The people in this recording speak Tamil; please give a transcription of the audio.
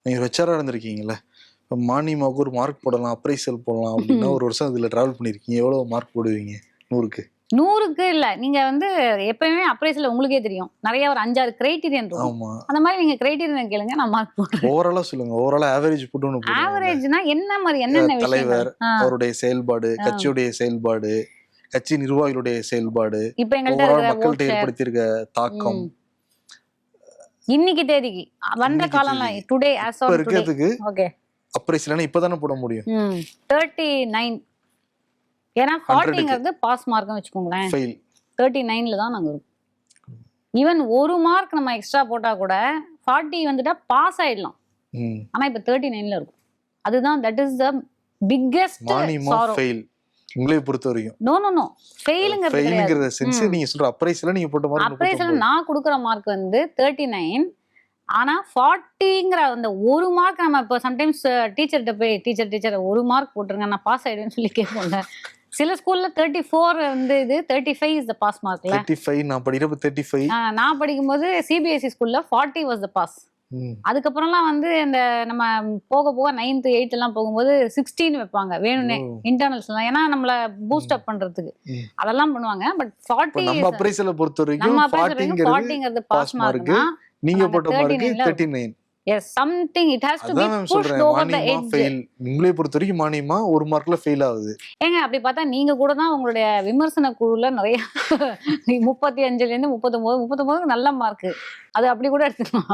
நீங்க ஹெச்ஆரா இருந்திருக்கீங்கல்ல, இப்போ மார்னிங்க்கு ஒரு மார்க் போடலாம், அப்ரைசல் போடலாம் அப்படின்னா ஒரு வருஷம் இதுல டிராவல் பண்ணிருக்கீங்க. எவ்வளவு மார்க் போடுவீங்க 100க்கு? 100க்கு இல்ல. நீங்க வந்து எப்பயுமே அப்ரைசல் உங்களுக்கே தெரியும். நிறைய ஒரு 5-6 கிரைட்டீரியன் இருக்கும். ஆமா. அந்த மாதிரி நீங்க கிரைட்டீரியன் கேளுங்க, நான் மார்க் போடுறேன். ஓவராலா சொல்லுங்க. ஓவராலா ஆவரேஜ் போட்டு ஒண்ணு போடுங்க. ஆவரேஜ்னா என்ன மாதிரி என்னென்ன விஷயங்கள்? தலைவர், அவருடைய செயல்பாடு, கட்சியுடைய செயல்பாடு, கட்சி நிர்வாகிகளுடைய செயல்பாடு, இப்ப எங்கள்ட்ட ஓவரால் இருக்கிற மக்கள்கிட்ட ஏற்படுத்தியிருக்க தாக்கம், இன்னைக்கு தேதிக்கு வந்த காலம்லாம் டுடே ஆஸ் ஆஃப் டுடே இருக்கிறதுக்கு ஓகே அப்ரைசல் இப்பதானே போட முடியும். 39. ஏன்னா 40ங்கிறது பாஸ் மார்க்னு வச்சுக்கோங்களேன். ஃபெயில் 39ல தான் நாங்க இருக்கோம். ஈவன் ஒரு மார்க் நம்ம எக்ஸ்ட்ரா போட்டா கூட 40 வந்துட்டா பாஸ் ஆயிடலாம். ஆனா இப்ப 39ல இருக்கும். அதுதான் that is the biggest sorrow. Fail உங்களை பொறுத்த வரைக்கும். நோ நோ நோ ஃபெயிலுங்கிறது ஃபெயிலுங்கறத சென்ஸ் நீங்க சொல்ற அப்ரைசல்ல நீங்க போட்ட மார்க் அப்ரைசல் நான் கொடுக்குற மார்க் வந்து 39. ஆனா 40ங்கிற அந்த ஒரு மார்க் நம்ம இப்போ சம்டைம்ஸ் டீச்சர்கிட்ட போய் டீச்சர் ஒரு மார்க் போட்டுருங்க நான் பாஸ் ஆயிடுவேன்னு சொல்லி கேட்போங்க. சில ஸ்கூல்ல 34 வந்து இது 35 இஸ் த பாஸ் மார்க்ல. 35 நான் படிக்கிறப்ப 35. நான் படிக்கும்போது சிபிஎஸ்இ ஸ்கூல்ல 40 வாஸ் த பாஸ். அதுக்கப்புறம்லாம் வந்து இந்த நம்ம போக 9th 8th எல்லாம் போகும்போது 16 வைப்பாங்க வேணும்னே இன்டர்னல்ஸ் எல்லாம், ஏன்னா நம்மள பூஸ்ட் அப் பண்றதுக்கு அதெல்லாம் பண்ணுவாங்க. பட் 40 நம்ம அப்ரைசல பொறுத்த வரைக்கும் 40ங்கிறது பாஸ் மார்க்னா நீங்க போட்ட mark 39. Yes, something it has to be pushed over the edge. உங்களை பொறுத்த வரைக்கும் மானியமா ஒரு மார்க்ல ஃபெயில் ஆகுது. ஏங்க அப்படி பார்த்தா நீங்க கூட தான் உங்களுடைய விமர்சன குழுல நிறைய 35ல இருந்து 39 நல்ல மார்க் அது அப்படி கூட எடுத்துக்கலாம்.